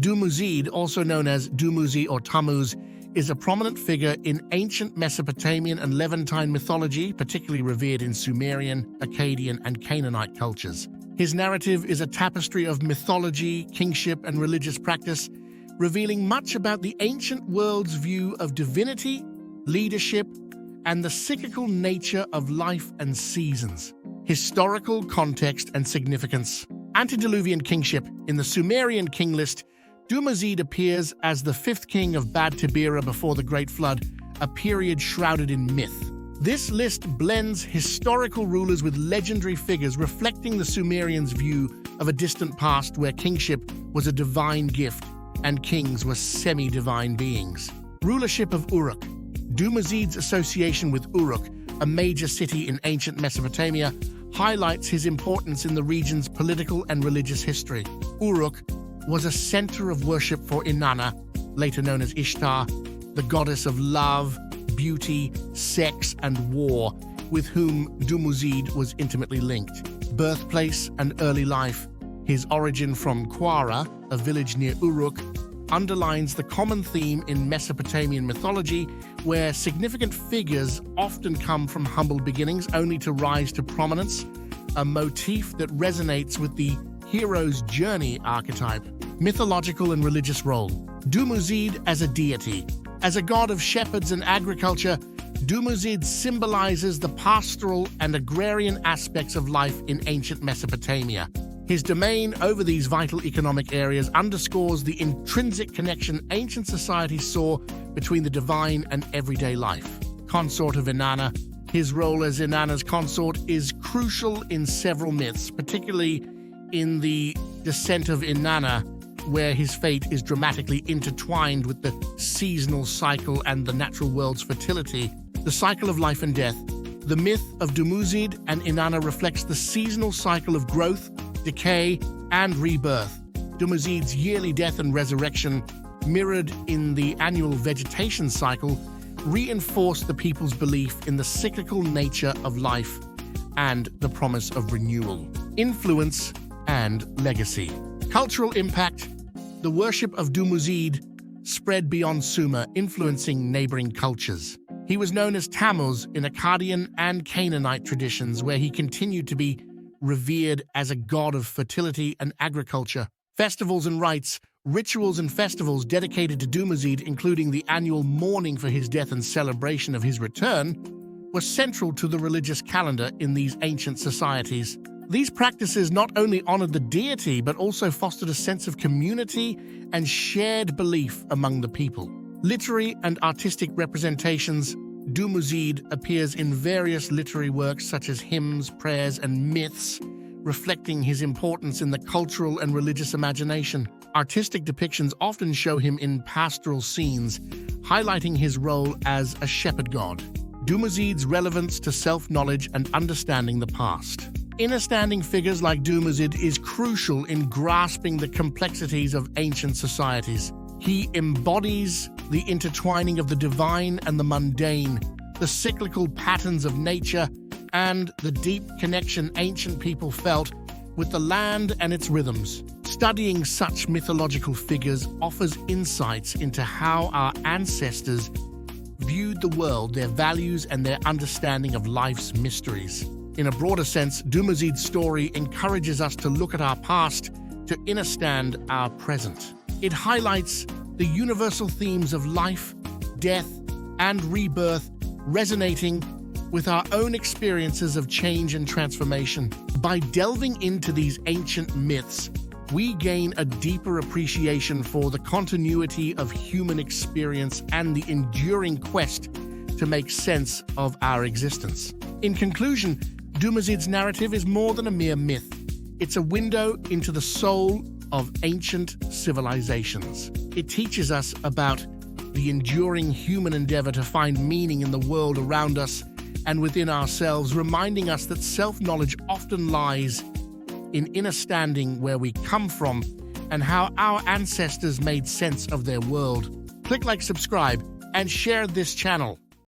Dumuzid, also known as Dumuzi or Tammuz, is a prominent figure in ancient Mesopotamian and Levantine mythology, particularly revered in Sumerian, Akkadian, and Canaanite cultures. His narrative is a tapestry of mythology, kingship, and religious practice, revealing much about the ancient world's view of divinity, leadership, and the cyclical nature of life and seasons. Historical context and significance. Antediluvian kingship. In the Sumerian King List, Dumuzid appears as the fifth king of Bad-tibira before the Great Flood, a period shrouded in myth. This list blends historical rulers with legendary figures, reflecting the Sumerians' view of a distant past where kingship was a divine gift and kings were semi-divine beings. Rulership of Uruk. Dumuzid's association with Uruk, a major city in ancient Mesopotamia, highlights his importance in the region's political and religious history. Uruk was a center of worship for Inanna, later known as Ishtar, the goddess of love, beauty, sex, and war, with whom Dumuzid was intimately linked. Birthplace and early life. His origin from Quara, a village near Uruk, underlines the common theme in Mesopotamian mythology, where significant figures often come from humble beginnings only to rise to prominence, a motif that resonates with the hero's journey archetype. Mythological and religious role. Dumuzid as a deity. As a god of shepherds and agriculture, Dumuzid symbolizes the pastoral and agrarian aspects of life in ancient Mesopotamia. His domain over these vital economic areas underscores the intrinsic connection ancient societies saw between the divine and everyday life. Consort of Inanna. His role as Inanna's consort is crucial in several myths, particularly in the Descent of Inanna, where his fate is dramatically intertwined with the seasonal cycle and the natural world's fertility. The cycle of life and death. The myth of Dumuzid and Inanna reflects the seasonal cycle of growth, decay, and rebirth. Dumuzid's yearly death and resurrection, mirrored in the annual vegetation cycle, reinforce the people's belief in the cyclical nature of life and the promise of renewal. Influence and legacy. Cultural impact. The worship of Dumuzid spread beyond Sumer, influencing neighboring cultures. He was known as Tammuz in Akkadian and Canaanite traditions, where he continued to be revered as a god of fertility and agriculture. Festivals and rites. Rituals and festivals dedicated to Dumuzid, including the annual mourning for his death and celebration of his return, were central to the religious calendar in these ancient societies. These practices not only honored the deity, but also fostered a sense of community and shared belief among the people. Literary and artistic representations. Dumuzid appears in various literary works such as hymns, prayers, and myths, reflecting his importance in the cultural and religious imagination. Artistic depictions often show him in pastoral scenes, highlighting his role as a shepherd god. Dumuzid's relevance to self-knowledge and understanding the past. Understanding figures like Dumuzid is crucial in grasping the complexities of ancient societies. He embodies the intertwining of the divine and the mundane, the cyclical patterns of nature, and the deep connection ancient people felt with the land and its rhythms. Studying such mythological figures offers insights into how our ancestors viewed the world, their values, and their understanding of life's mysteries. In a broader sense, Dumuzid's story encourages us to look at our past to understand our present. It highlights the universal themes of life, death, and rebirth, resonating with our own experiences of change and transformation. By delving into these ancient myths, we gain a deeper appreciation for the continuity of human experience and the enduring quest to make sense of our existence. In conclusion, Dumuzid's narrative is more than a mere myth. It's a window into the soul of ancient civilizations. It teaches us about the enduring human endeavor to find meaning in the world around us and within ourselves, reminding us that self-knowledge often lies in understanding where we come from and how our ancestors made sense of their world. Click like, subscribe, and share this channel.